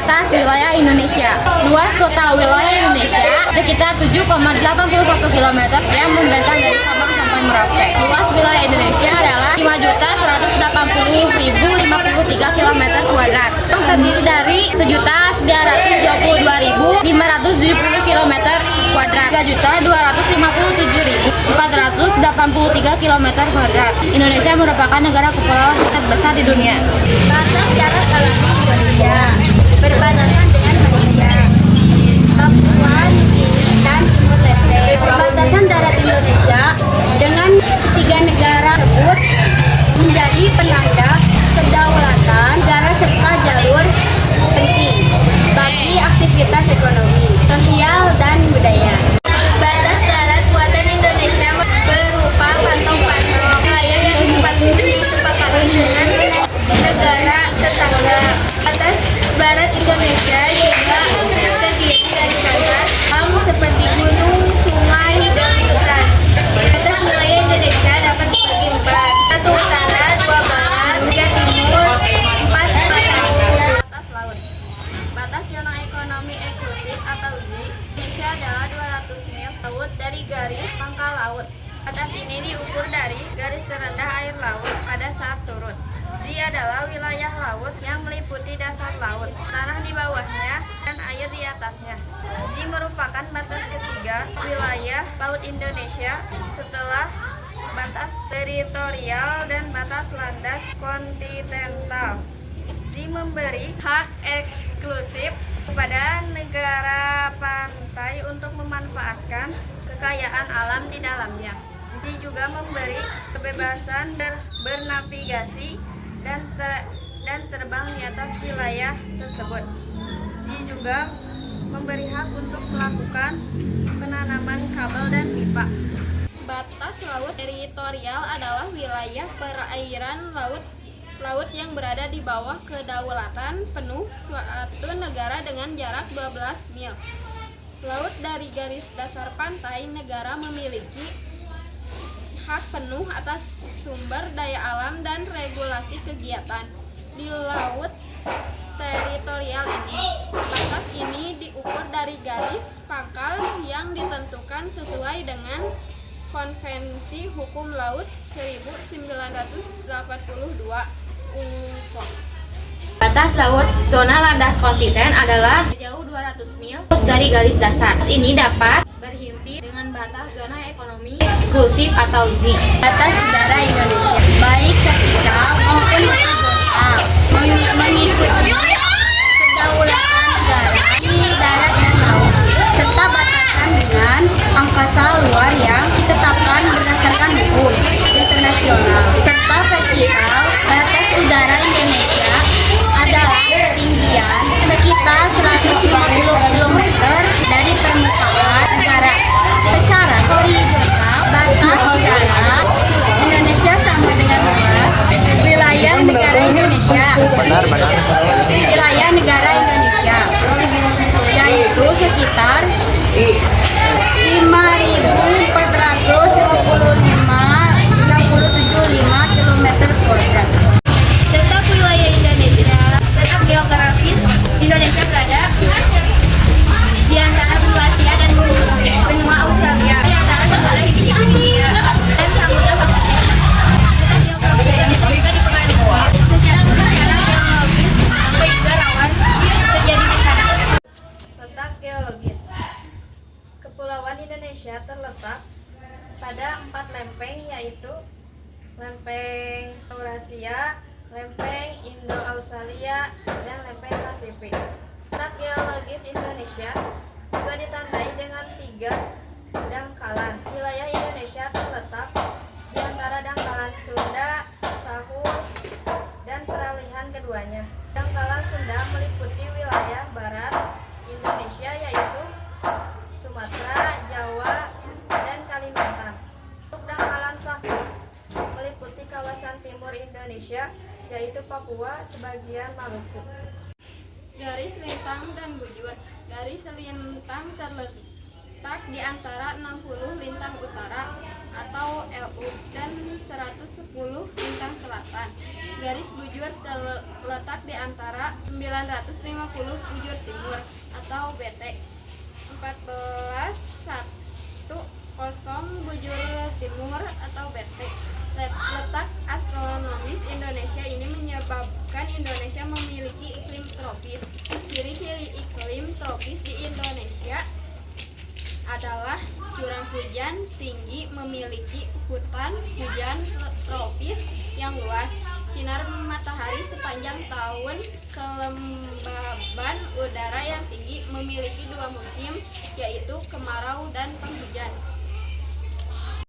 batas wilayah Indonesia. Luas total wilayah Indonesia sekitar 7,81 km yang membentang dari Sabang sampai Merauke. Luas wilayah Indonesia adalah 5.180.053 km kuadrat, yang terdiri dari 7.922.570 km kuadrat, 3.257.483 km kuadrat. Indonesia merupakan negara kepulauan terbesar di dunia. Batas darat alami Indonesia berbatasan dengan Malaysia, Papua Nugini, dan Timur Leste. Perbatasan darat Indonesia dengan tiga negara tersebut menjadi penanda kedaulatan negara serta jalur penting bagi aktivitas ekonomi, sosial, dan budaya. Batas darat buatan Indonesia berupa kantong-kantong wilayah yang disepakati dengan negara tetangga. Batas barat Indonesia juga terdiri dari batas alam seperti gunung, sungai, dan hutan. Batas wilayah Indonesia dapat dibagi empat: satu utara, dua barat, tiga timur, empat selatan. Batas laut. Batas zona ekonomi eksklusif atau ZEE Indonesia adalah 200 mil laut dari garis pangkal laut. Batas ini diukur dari garis terendah air laut pada saat surut. ZEE adalah wilayah laut yang meliputi dasar laut, tanah di bawahnya, dan air di atasnya. ZEE merupakan batas ketiga wilayah laut Indonesia setelah batas teritorial dan batas landas kontinental. ZEE memberi hak eksklusif kepada negara pantai untuk memanfaatkan kekayaan alam di dalamnya. ZEE juga memberi kebebasan bernavigasi dan terbang di atas wilayah tersebut. ZEE juga memberi hak untuk melakukan penanaman kabel dan pipa. Batas laut teritorial adalah wilayah perairan laut yang berada di bawah kedaulatan penuh suatu negara dengan jarak 12 mil. Laut dari garis dasar pantai, negara memiliki hak penuh atas sumber daya alam dan regulasi kegiatan di laut teritorial ini. Batas ini diukur dari garis pangkal yang ditentukan sesuai dengan Konvensi Hukum Laut 1982 UNCLOS. Batas laut zona landas kontinen adalah sejauh 200 mil dari garis dasar. Ini dapat berhimpit dengan batas zona ekonomi eksklusif atau ZEE. Batas udara Indonesia, baik vertikal maupun horizontal, mengikuti kedaulatan negara di darat dan laut, serta batasan dengan angkasa luar yang ditetapkan berdasarkan hukum internasional. Serta vertikal, batas udara Indonesia adalah ketinggian sekitar 150 km dari permukaan negara. Secara horizontal, batas udara Indonesia sama dengan luas wilayah negara Indonesia. Wilayah negara Indonesia yaitu sekitar 5.465,67 km kuadrat. Tetap wilayah Indonesia, tetap geografis Indonesia berada di antara benua Asia dan benua Australia, di antara Samudra Hindia dan Samudra Pasifik. Tetap geografis Indonesia juga dipengaruhi secara geologis sampai juga rawan terjadi bencana. Letak geologis. Kepulauan Indonesia terletak pada 4 lempeng, yaitu lempeng Eurasia, lempeng Indo-Australia, dan lempeng Pasifik. Letak geologis Indonesia juga ditandai dengan 3 dangkalan. Wilayah Indonesia terletak di antara dangkalan Sunda, Sahul, dan peralihan keduanya. Dangkalan Sunda meliputi wilayah barat Indonesia, yaitu Sumatera, Jawa, dan Kalimantan. Untuk dangkalan Sahul meliputi kawasan timur Indonesia, yaitu Papua, sebagian Maluku. Garis lintang dan bujur. Garis lintang terletak di antara 60 lintang utara atau atau LU dan 110 lintang selatan. Garis bujur terletak di antara 950 bujur timur atau BT. 1410 bujur timur atau BT. Letak astronomis Indonesia ini menyebabkan Indonesia memiliki iklim tropis. Ciri-ciri iklim tropis di Indonesia adalah curah hujan tinggi, memiliki hutan hujan tropis yang luas, sinar matahari sepanjang tahun, kelembaban udara yang tinggi, memiliki 2 musim yaitu kemarau dan penghujan.